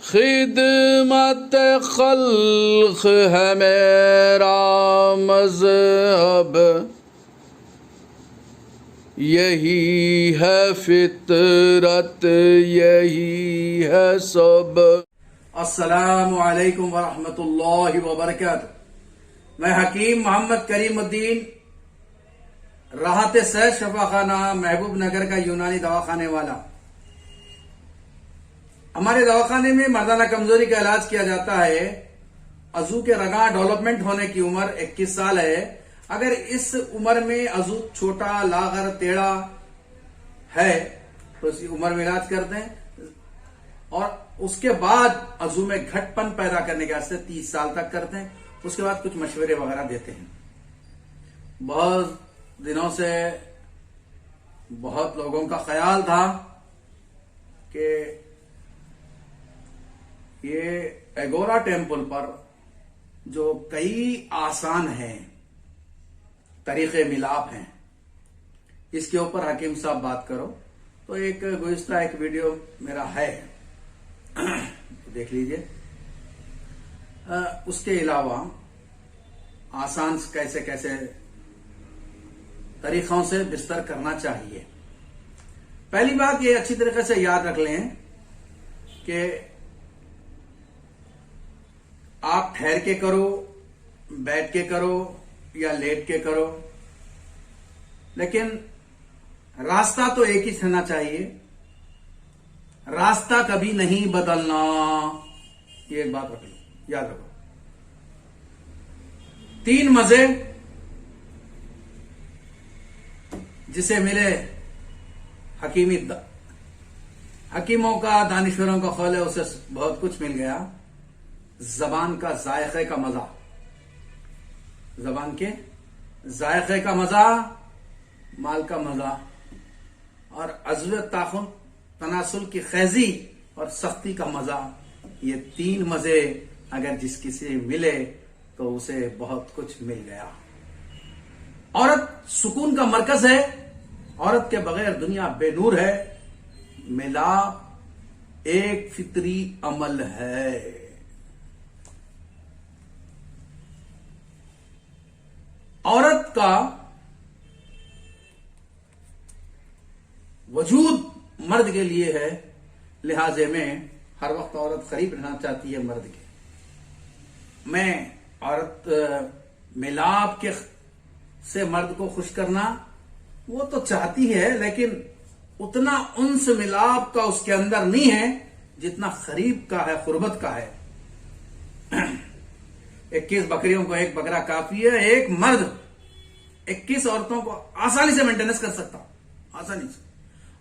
खिदमत खल्क है मेरा मज़हब, यही है फितरत, यही है सब। अस्सलामु अलैकुम वरहमतुल्लाहि वबरकातुहू। मैं हकीम मोहम्मद करीमुद्दीन, राहत सैर शफाखाना महबूब नगर का यूनानी दवाखाने वाला। हमारे दवाखाने में मर्दाना कमजोरी का इलाज किया जाता है। अजू के रगा डेवलपमेंट होने की उम्र 21 साल है। अगर इस उम्र में अजू छोटा, लागर, टेढ़ा है तो इसी उम्र में इलाज करते हैं, और उसके बाद अजू में घटपन पैदा करने के वास्ते 30 साल तक करते हैं। उसके बाद कुछ मशवरे वगैरह देते हैं। बहुत दिनों से बहुत लोगों का ख्याल था कि ये एगोरा टेम्पल पर जो कई आसान हैं, तरीके मिलाप हैं, इसके ऊपर हकीम साहब बात करो। तो एक गुज़िश्ता एक वीडियो मेरा है, देख लीजिए। उसके अलावा आसान कैसे कैसे तरीकों से बिस्तर करना चाहिए। पहली बात ये अच्छी तरीके से याद रख लें कि आप ठहर के करो, बैठ के करो या लेट के करो, लेकिन रास्ता तो एक ही रहना चाहिए। रास्ता कभी नहीं बदलना, ये एक बात रख लो, याद रखो। 3 मजे जिसे मिले हकीमों का, दानिश्वरों का खौल है, उसे बहुत कुछ मिल गया। जबान का जायके का मजा, जबान के जायके का मजा, माल का मजा, और अज़्व ताखुन तनासुल की खैजी और सख्ती का मजा। ये 3 मजे अगर जिस किसी मिले तो उसे बहुत कुछ मिल गया। औरत सुकून का मरकज है, औरत के बगैर दुनिया बेनूर है। मिलाप एक फितरी अमल है। औरत का वजूद मर्द के लिए है, लिहाजे में हर वक्त औरत करीब रहना चाहती है मर्द के। मैं औरत मिलाप के से मर्द को खुश करना वो तो चाहती है, लेकिन उतना उन्स मिलाप का उसके अंदर नहीं है जितना करीब का है, कुर्बत का है। 21 बकरियों को एक बकरा काफी है। एक मर्द 21 औरतों को आसानी से मेंटेनेंस कर सकता, आसानी से।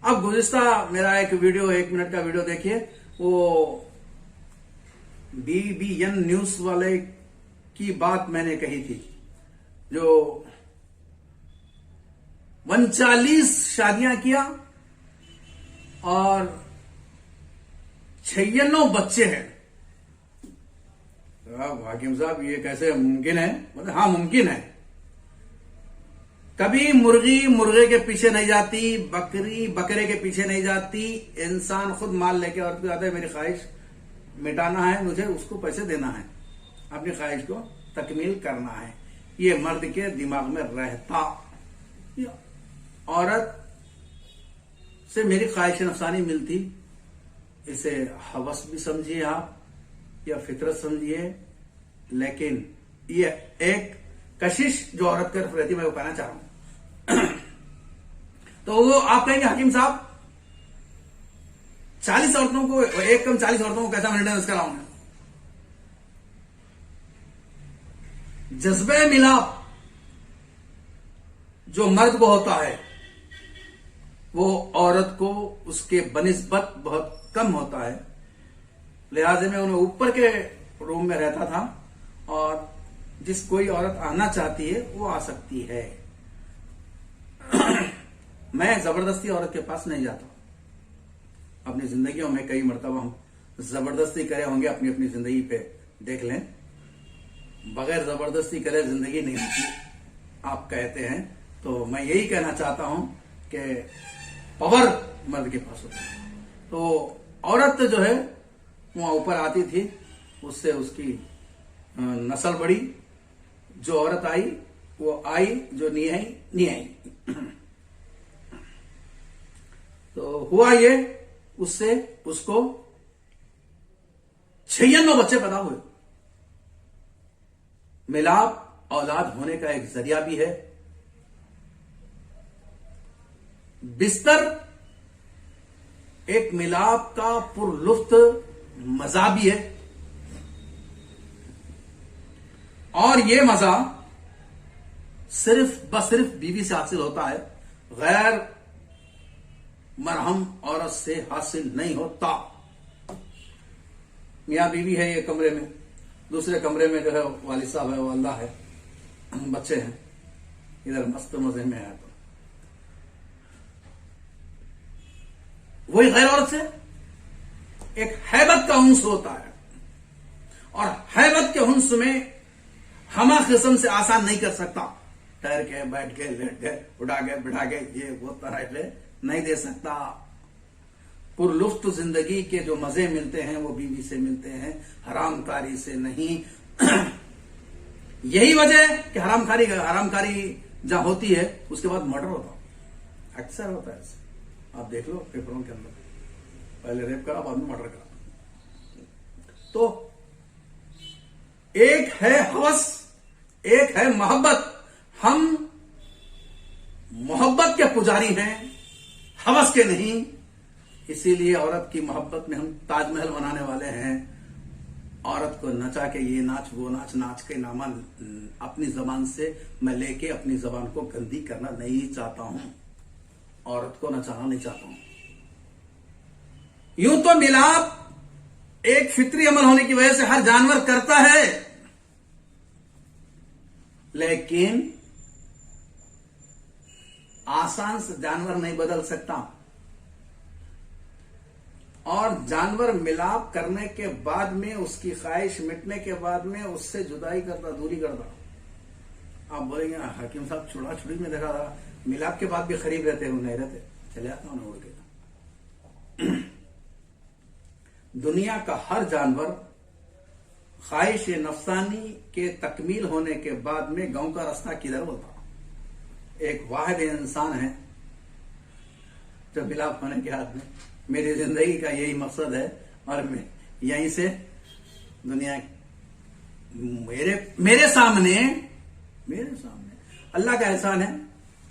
अब गुज़िश्ता मेरा एक वीडियो, 1 मिनट का वीडियो देखिए। वो BBN न्यूज वाले की बात मैंने कही थी, जो 39 शादियां किया और 96 बच्चे हैं। हाकिम साहब ये कैसे मुमकिन है? बोले हाँ मुमकिन है। कभी मुर्गी मुर्गे के पीछे नहीं जाती, बकरी बकरे के पीछे नहीं जाती। इंसान खुद माल लेके औरत को आता है, मेरी ख्वाहिश मिटाना है, मुझे उसको पैसे देना है, अपनी ख्वाहिश को तकमील करना है। ये मर्द के दिमाग में रहता। औरत से मेरी ख्वाहिश नफसानी मिलती, इसे हवस भी समझिए आप या फितरत समझिए, लेकिन ये एक कशिश जो औरत की तरफ रहती है, मैं वो कहना चाह रहा हूं। तो वो आप कहेंगे हकीम साहब 40 औरतों को, एक कम 40 औरतों को कैसा मेंटेनेंस कराऊं मैं? जज्बे मिलाप जो मर्द को होता है वो औरत को उसके बनिस्बत बहुत कम होता है। लिहाजे में उन्हें ऊपर के रूम में रहता था, और जिस कोई औरत आना चाहती है वो आ सकती है। मैं जबरदस्ती औरत के पास नहीं जाता। अपनी जिंदगियों में कई मरतबा हम जबरदस्ती करे होंगे, अपनी अपनी जिंदगी पे देख लें। बगैर जबरदस्ती करे जिंदगी नहीं होती, आप कहते हैं। तो मैं यही कहना चाहता हूं कि पावर मर्द के पास होता है। तो औरत जो है वहां ऊपर आती थी, उससे उसकी नस्ल बढ़ी। जो औरत आई वो आई, जो नहीं आई नहीं आई। तो हुआ ये, उससे उसको 96 बच्चे पैदा हुए। मिलाप औलाद होने का एक जरिया भी है, बिस्तर एक मिलाप का पुरलुफ्त मजा भी है। और ये मजा सिर्फ बीवी से हासिल होता है, गैर मरहम औरत से हासिल नहीं होता। मियां बीवी है ये कमरे में, दूसरे कमरे में जो है वालिद साहब है, वो अल्लाह है, बच्चे हैं, इधर मस्त मजे में है। तो वही गैर औरत से एक हैबत का हुंस होता है, और हैबत के हुंस में हमा किस्म से आसान नहीं कर सकता। ठहर के, बैठ के, लेट गए, उठा गए, बिठा गए, ये वो तरह नहीं दे सकता। पुरलुफ्त जिंदगी के जो मजे मिलते हैं वो बीवी से मिलते हैं, हरामकारी से नहीं। यही वजह है कि हरामकारी जहां होती है उसके बाद मर्डर होता है, अक्सर होता है ऐसे। आप देख लो पेपरों के अंदर, पहले रेप करा, बाद में मर्डर करा। तो एक है हवस, एक है मोहब्बत। हम मोहब्बत के पुजारी हैं, हवस के नहीं। इसीलिए औरत की मोहब्बत में हम ताजमहल बनाने वाले हैं। औरत को नचा के ये नाच वो नाच, नाच के नामा अपनी जबान से मैं लेके अपनी जबान को गंदी करना नहीं चाहता हूं, औरत को नचाना नहीं चाहता हूं। यूं तो मिलाप एक फित्री अमल होने की वजह से हर जानवर करता है, लेकिन आसान से जानवर नहीं बदल सकता। और जानवर मिलाप करने के बाद में, उसकी ख्वाहिश मिटने के बाद में उससे जुदाई करता, दूरी करता। आप बोलेंगे हकीम साहब छुड़ा छुड़ी में देखा था, मिलाप के बाद भी करीब रहते हैं, नहीं रहते, चले आता हूं उड़ के। दुनिया का हर जानवर ख्वाहिश नफसानी के तकमील होने के बाद में गांव का रास्ता किधर होता। एक वाहिद इंसान है जो मिलाप होने के हाथ में, मेरी जिंदगी का यही मकसद है, और मैं यहीं से दुनिया मेरे सामने अल्लाह का एहसान है,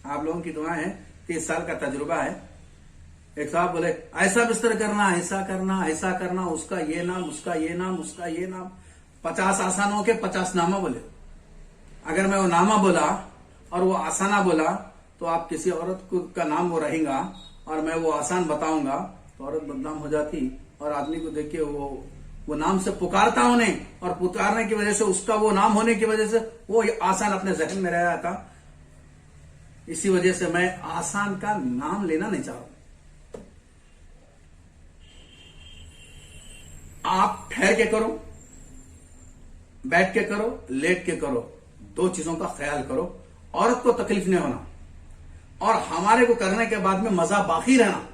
आप लोगों की दुआ है, 30 साल का तजुर्बा है। एक साहब बोले ऐसा बिस्तर करना, ऐसा करना, ऐसा करना, उसका ये नाम, उसका ये नाम, उसका ये नाम, 50 आसानों के 50 नामा बोले। अगर मैं वो नामा बोला और वो आसाना बोला तो आप किसी औरत का नाम वो रहेगा, और मैं वो आसान बताऊंगा तो औरत बदनाम हो जाती, और आदमी को देख के वो नाम से पुकारता उन्हें, और पुकारने की वजह से उसका वो नाम होने की वजह से वो आसान अपने जहन में रह जाता। इसी वजह से मैं आसान का नाम लेना नहीं चाह रहा। आप ठहर के करो, बैठ के करो, लेट के करो, 2 चीजों का ख्याल करो। औरत को तकलीफ नहीं होना, और हमारे को करने के बाद में मजा बाकी रहना।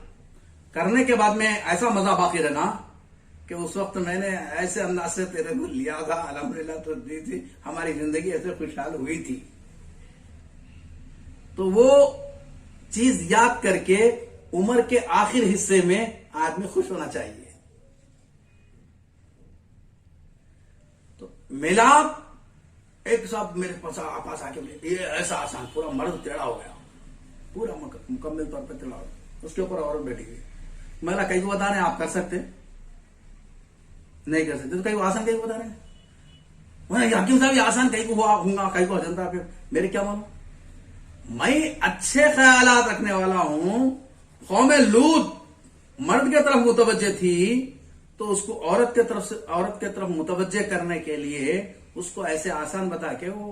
करने के बाद में ऐसा मजा बाकी रहना कि उस वक्त मैंने ऐसे अंदाज से तेरे को लिया था, अल्हम्दुलिल्लाह तो दी थी, हमारी जिंदगी ऐसे खुशहाल हुई थी। तो वो चीज याद करके उम्र के आखिर हिस्से में आदमी खुश होना चाहिए। तो मिलाप एक साहब मेरे पास आके ये ऐसा आसान, पूरा मर्द टेढ़ा हो गया, पूरा मुकम्मल तौर पर टेढ़ा हो गया, उसके ऊपर औरत बैठी गई। मेरा कई को बता रहे हैं आप कर सकते नहीं कर सकते, तो कई को आसान, कई को बता रहे हैं हकीम साहब ये आसान, कई को हुआ होगा, कई को अजंता, फिर मेरे क्या मालूम। मैं अच्छे ख्यालात रखने वाला हूं। कौम लूत मर्द की तरफ मुतवज्जे थी, तो उसको औरत के तरफ मुतवज्जे करने के लिए उसको ऐसे आसान बता के वो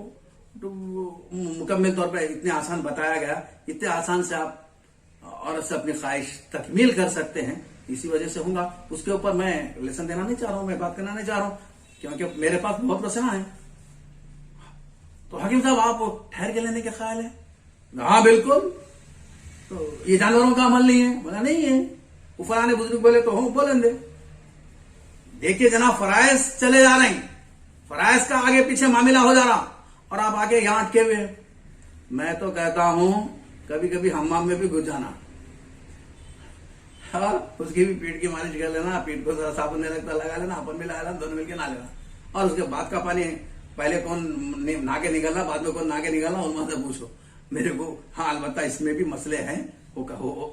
मुकम्मल तौर पर इतने आसान बताया गया, इतने आसान से आप औरत से अपनी ख्वाहिश तकमील कर सकते हैं। इसी वजह से होगा, उसके ऊपर मैं लेसन देना नहीं चाह रहा हूं, मैं बात करना नहीं चाह रहा हूं, क्योंकि मेरे पास बहुत प्रश्न है। तो हकीम साहब आप ठहर के लेने का ख्याल है? हाँ बिल्कुल। तो ये जानवरों का अमल नहीं है? बोला नहीं है। वो फलाने बुजुर्ग बोले तो हो बोलेंगे, देखिए जनाब, फराइज चले जा रहे हैं, फराइज का आगे पीछे मामला हो जा रहा और आप आगे यहां अटके हुए हैं। मैं तो कहता हूं कभी कभी हम्माम में भी घुस जाना, हाँ, उसकी भी पीठ की मालिश कर लेना, पीठ को जरा साबुन नहीं लगता लगा लेना, अपन भी लगा लेना, दोनों मिलकर नहा लेना। और उसके बाद का पानी पहले कौन नहा के निकलना, बाद में कौन नहा के निकलना, उनमें से पूछो मेरे को। हाँ, अलबत्ता इसमें भी मसले हैं,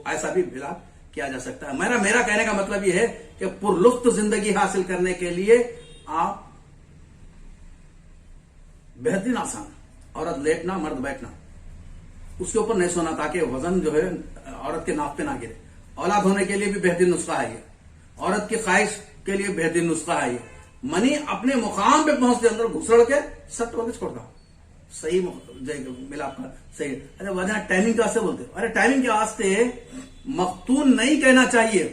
ऐसा भी मिलाप किया जा सकता है। मेरा कहने का मतलब यह है कि पुरलुफ्त जिंदगी हासिल करने के लिए आप बेहतरीन आसान, औरत लेटना मर्द बैठना, उसके ऊपर नहीं सोना ताकि वजन जो है औरत के नाप पे ना गिरे। औलाद होने के लिए भी बेहतरीन नुस्खा है ये, औरत की ख्वाहिश के लिए बेहतरीन नुस्खा है ये। मनी अपने मुकाम पे पहुंचते अंदर घुसड़ के सट वाले छोड़ता, सही मिलाप का सही। अरे वजह टाइमिंग का से बोलते, अरे टाइमिंग के वास्ते मख्तून नहीं कहना चाहिए,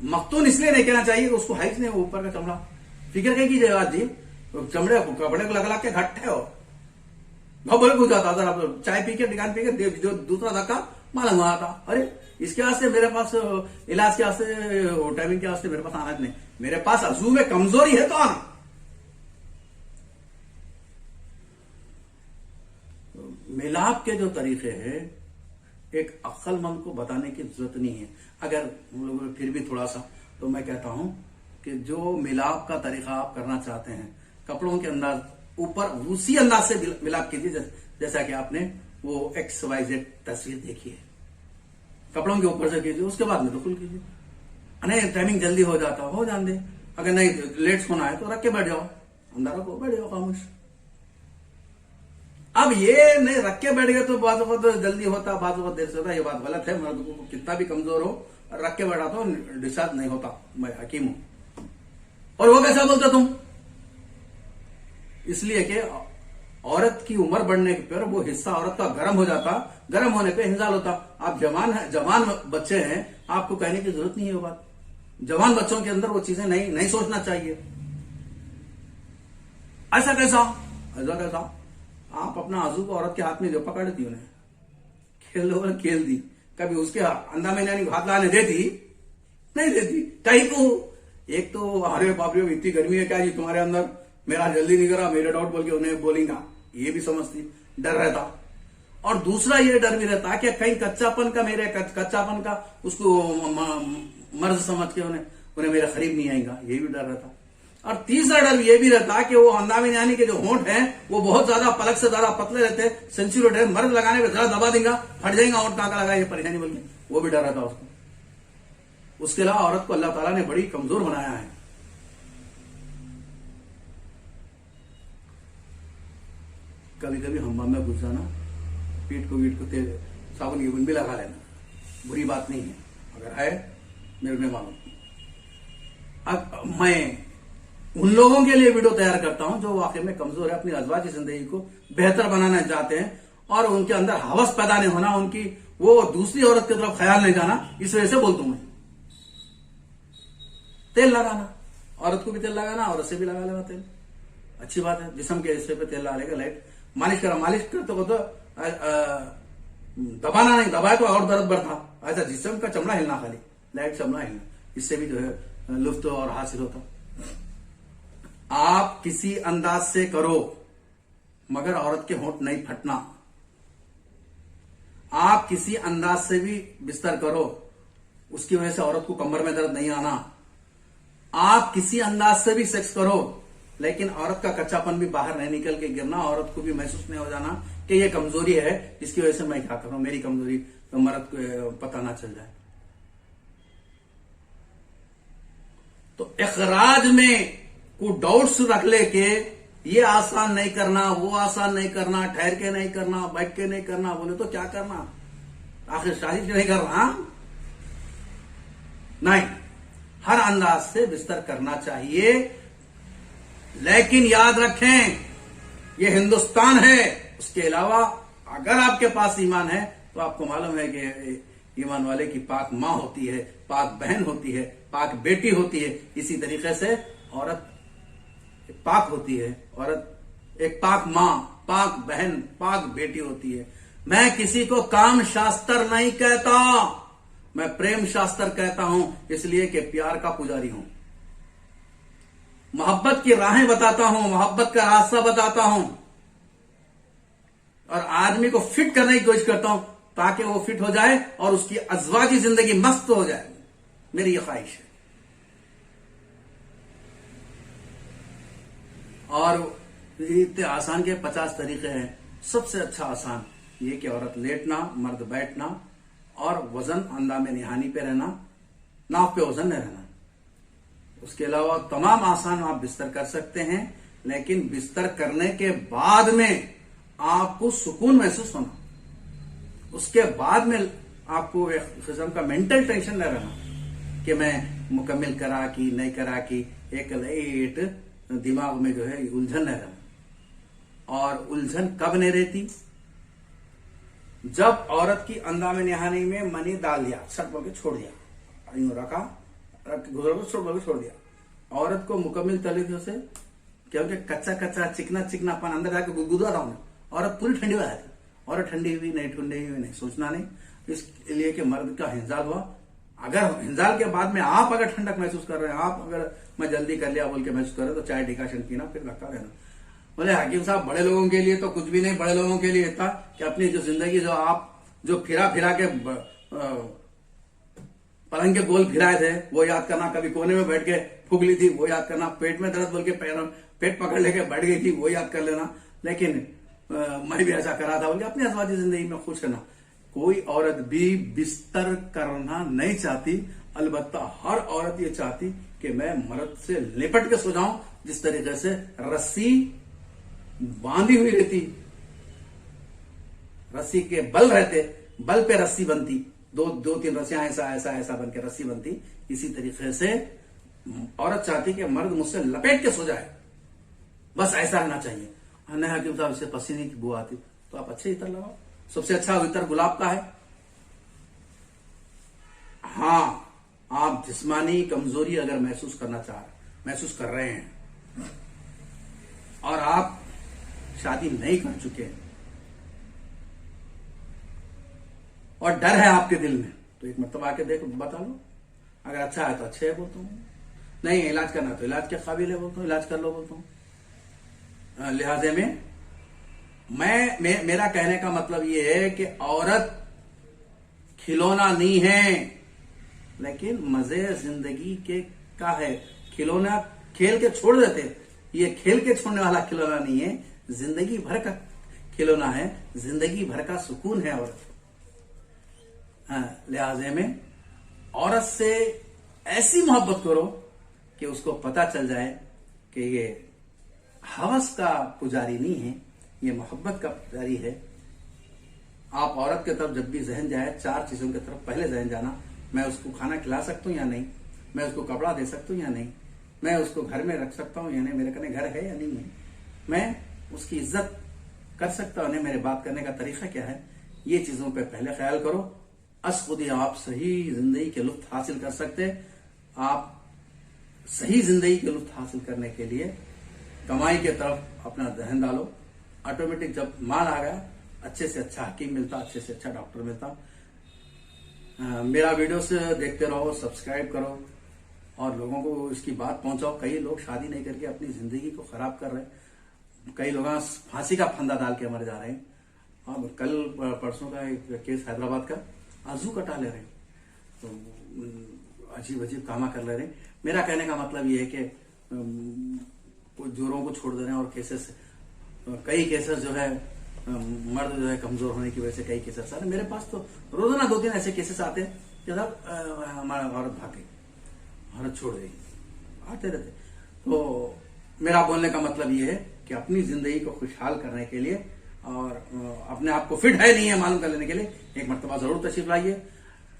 मख्तून इसलिए नहीं कहना चाहिए कि उसको हाइट नहीं, ऊपर का चमड़ा फिक्र क्या कीजिए बात जी, चमड़े कपड़े को लगा के घट्टे हो बोले कुछ जाता था, चाय पी के दुकान पी के जो दूसरा धक्का मालूम हुआ था। अरे इसके वास्ते मेरे पास इलाज के वास्ते टाइमिंग के वास्ते मेरे पास आना नहीं, मेरे पास अज़ू में कमजोरी है तो आना। मिलाप के जो तरीके हैं एक अक्लमंद को बताने की जरूरत नहीं है। अगर हम लोग फिर भी थोड़ा सा, तो मैं कहता हूं कि जो मिलाप का तरीका आप करना चाहते हैं, कपड़ों के अंदाज ऊपर उसी अंदाज से मिलाप कीजिए जैसा कि आपने वो XYZ तस्वीर देखी है, कपड़ों के ऊपर से कीजिए, उसके बाद में तो खुल कीजिए। नहीं टाइमिंग जल्दी हो जाता हो जान दे, अगर नहीं लेट सोना है तो रख के बैठ जाओ, अंदर रखो बैठ जाओ खामोश। अब ये नहीं रख के बैठ गए तो बात बहुत जल्दी होता, बात बहुत देर से होता, ये बात गलत है। मर्द को कितना भी कमजोर हो रख के बैठा तो डिस्चार्ज नहीं होता, मैं हकीम हूं। और वो कैसा बोलते तुम, इसलिए कि औरत की उम्र बढ़ने पर वो हिस्सा औरत का गर्म हो जाता, गर्म होने पे इंजाल होता। आप जवान बच्चे हैं, आपको कहने की जरूरत नहीं है वो बात। जवान बच्चों के अंदर वो चीजें नहीं सोचना चाहिए। ऐसा कैसा आप अपना आजू को औरत के हाथ में जो पकड़ दी, उन्हें खेल दी, कभी उसके अंधा में हाथ लाने देती नहीं देती कहीं को। एक तो अरे बाप रे इतनी गर्मी है क्या जी तुम्हारे अंदर, मेरा जल्दी नहीं करा, मेरा डाउट बोल के उन्हें बोलेगा, ये भी समझती, डर रहता। और दूसरा ये डर भी रहता कि कहीं कच्चापन का उसको मर्ज समझ के उन्हें मेरा करीब नहीं आएगा, ये भी डर रहता। और तीसरा डर ये भी रहता कि वो अंदामियानी के जो होंठ हैं वो बहुत ज्यादा पलक से ज्यादा पतले रहते, सेंसिटिव है, मर्द लगाने पर जरा दबा देगा फट जाएगा, और टाका लगा ये परेशानी बोल के, वो भी डर रहता उसको। उसके अलावा औरत को अल्लाह ताला ने बड़ी कमजोर बनाया है। कभी कभी हम्माम में घुस जाना, पीठ को तेल साबुन की बूंद भी लगा लेना, बुरी बात नहीं है, अगर है मेरे में मालूम। अब मैं उन लोगों के लिए वीडियो तैयार करता हूं जो वाकई में कमजोर है, अपनी अज़वाजी जिंदगी को बेहतर बनाना चाहते हैं और उनके अंदर हवस पैदा नहीं होना, उनकी वो दूसरी औरत की तरफ ख्याल नहीं जाना, इस वजह से बोलता हूं मैं। तेल लगाना, औरत को भी तेल लगाना, औरत से भी लगा लेना तेल, अच्छी बात है। जिस्म के हिस्से पे तेल लगा लेगा, लाइट मालिश करते हो तो दबाना नहीं, दबाए तो और दर्द बढ़ता। ऐसा जिस्म का चमड़ा हिलना, खाली लाइट चमड़ा हिलना, इससे भी जो है लुफ्त और हासिल होता। आप किसी अंदाज से करो मगर औरत के होंठ नहीं फटना। आप किसी अंदाज से भी बिस्तर करो, उसकी वजह से औरत को कमर में दर्द नहीं आना। आप किसी अंदाज से भी सेक्स करो, लेकिन औरत का कच्चापन भी बाहर नहीं निकल के गिरना, औरत को भी महसूस नहीं हो जाना कि ये कमजोरी है, इसकी वजह से मैं क्या करूं, मेरी कमजोरी तो मर्द को पता ना चल जाए। तो इखराज में को डाउट्स रख ले के ये आसान नहीं करना, वो आसान नहीं करना, ठहर के नहीं करना, बैठ के नहीं करना, बोले तो क्या करना, आखिर शादी नहीं कर रहा। नहीं, हर अंदाज से बिस्तर करना चाहिए, लेकिन याद रखें ये हिंदुस्तान है। उसके अलावा अगर आपके पास ईमान है तो आपको मालूम है कि ईमान वाले की पाक मां होती है, पाक बहन होती है, पाक बेटी होती है। इसी तरीके से औरत पाक होती है, औरत एक पाक मां, पाक बहन, पाक बेटी होती है। मैं किसी को काम शास्त्र नहीं कहता, मैं प्रेम शास्त्र कहता हूं, इसलिए कि प्यार का पुजारी हूं। मोहब्बत की राहें बताता हूं, मोहब्बत का रास्ता बताता हूं और आदमी को फिट करने की कोशिश करता हूं ताकि वो फिट हो जाए और उसकी अज़वाजी जिंदगी मस्त हो जाए। मेरी ये ख्वाहिश है। और इतने आसान के 50 तरीके हैं। सबसे अच्छा आसान ये कि औरत लेटना, मर्द बैठना और वजन अंदामे निहानी पे रहना, नाव पे वजन नहीं रहना। उसके अलावा तमाम आसान आप बिस्तर कर सकते हैं, लेकिन बिस्तर करने के बाद में आपको सुकून महसूस होना, उसके बाद में आपको एक किस्म का मेंटल टेंशन न रहना कि मैं मुकम्मल करा कि नहीं करा कि, एक लाइट दिमाग में जो है उलझन न रहना। और उलझन कब नहीं रहती? जब औरत की अंदामे निहानी में मनी डाल दिया, सट बोल के छोड़ दिया, यूं रखा, गुजर को छोड़ बोल के छोड़ दिया, औरत को मुकम्मल तरीके से, क्योंकि कच्चा कच्चा चिकना चिकनापन अंदर जाके गुदगुदा रहा हूं, औरत पूरी ठंडी हो जाती। औरत ठंडी हुई नहीं, ठंडी हुई नहीं, सोचना नहीं, इसलिए कि मर्द का हिंजाल हुआ। अगर हिंजाल के बाद में आप अगर ठंडक महसूस कर रहे हैं, आप अगर मैं जल्दी कर लिया बोल के महसूस कर रहे हैं, तो चाय डिकाशन पीना, फिर रखा रहना। बोले हकीम साहब बड़े लोगों के लिए तो कुछ भी नहीं, बड़े लोगों के लिए था कि अपनी जो जिंदगी जो आप जो फिरा फिरा के पलंग के गोल फिराए थे वो याद करना, कभी कोने में बैठ के फूक ली थी वो याद करना, पेट में दर्द बोल के पेट पकड़ लेके बैठ गई थी वो याद कर लेना। लेकिन मैं भी ऐसा करा था बोल के अपनी अज़वाजी जिंदगी में खुश रहना। कोई औरत भी बिस्तर करना नहीं चाहती, अलबत्ता हर औरत ये चाहती कि मैं मर्द से लिपट के सो जाऊं, जिस तरीके से रस्सी बांधी हुई रहती, रस्सी के बल रहते, बल पे रस्सी बनती, दो तीन रस्सियां ऐसा ऐसा ऐसा बन के रस्सी बनती। इसी तरीके से औरत चाहती कि मर्द मुझसे लपेट के सो जाए, बस ऐसा रहना चाहिए। नहीं हकीम साहब इससे पसीने की बू आती, तो आप अच्छे इतर लगाओ। सबसे अच्छा इतर गुलाब का है। हाँ, आप जिस्मानी कमजोरी अगर महसूस कर रहे हैं और आप शादी नहीं कर चुके हैं और डर है आपके दिल में, तो एक मतलब आके देखो, बता लो। अगर अच्छा है तो अच्छे है बोलता हूं, नहीं इलाज करना तो इलाज के काबिल है बोलता हूं, इलाज कर लो बोलता हूं। लिहाजे में मेरा कहने का मतलब यह है कि औरत खिलौना नहीं है, लेकिन मजे जिंदगी के का है। खिलौना खेल के छोड़ देते, ये खेल के छोड़ने वाला खिलौना नहीं है, जिंदगी भर का खिलौना है, जिंदगी भर का सुकून है औरत। लिहाजे में औरत से ऐसी मोहब्बत करो कि उसको पता चल जाए कि ये हवस का पुजारी नहीं है, ये मोहब्बत का पुजारी है। आप औरत की तरफ जब भी जहन जाए, 4 चीजों की तरफ पहले जहन जाना, मैं उसको खाना खिला सकता हूं या नहीं, मैं उसको कपड़ा दे सकता हूं या नहीं, मैं उसको घर में रख सकता हूं या नहीं, मेरे कने घर है या नहीं है, मैं उसकी इज्जत कर सकता हूं, मेरे बात करने का तरीका क्या है, ये चीजों पे पहले ख्याल करो। खुद ही आप सही जिंदगी के लुत्फ हासिल कर सकते। आप सही जिंदगी के लुत्फ हासिल करने के लिए कमाई की तरफ अपना ध्यान डालो। ऑटोमेटिक जब माल आ गया, अच्छे से अच्छा हकीम मिलता, अच्छे से अच्छा डॉक्टर मिलता। मेरा वीडियो से देखते रहो, सब्सक्राइब करो और लोगों को इसकी बात पहुंचाओ। कई लोग शादी नहीं करके अपनी जिंदगी को खराब कर रहे हैं, कई लोग फांसी का फंदा डाल के मर जा रहे हैं। और कल परसों का एक केस हैदराबाद का, आजू कटा ले रहे हैं, तो अजीब अजीब कामा कर ले रहे हैं। मेरा कहने का मतलब ये है कि जोरों को छोड़ दे रहे हैं और केसेस, कई केसेस जो है मर्द जो है कमजोर होने की वजह से कई केसेस आ रहे हैं। मेरे पास तो रोजाना 2-3 ऐसे केसेस आते हैं कि साहब हमारा औरत भाग गई, औरत छोड़ गई, आते रहते। तो मेरा बोलने का मतलब ये है कि अपनी जिंदगी को खुशहाल करने के लिए और अपने आप को फिट है नहीं है मालूम कर लेने के लिए एक मर्तबा जरूर तशरीफ लाइए।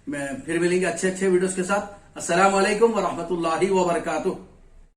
मैं फिर मिलेंगे अच्छे वीडियोस के साथ। अस्सलाम वालेकुम व रहमतुल्लाहि व बरकातुहू।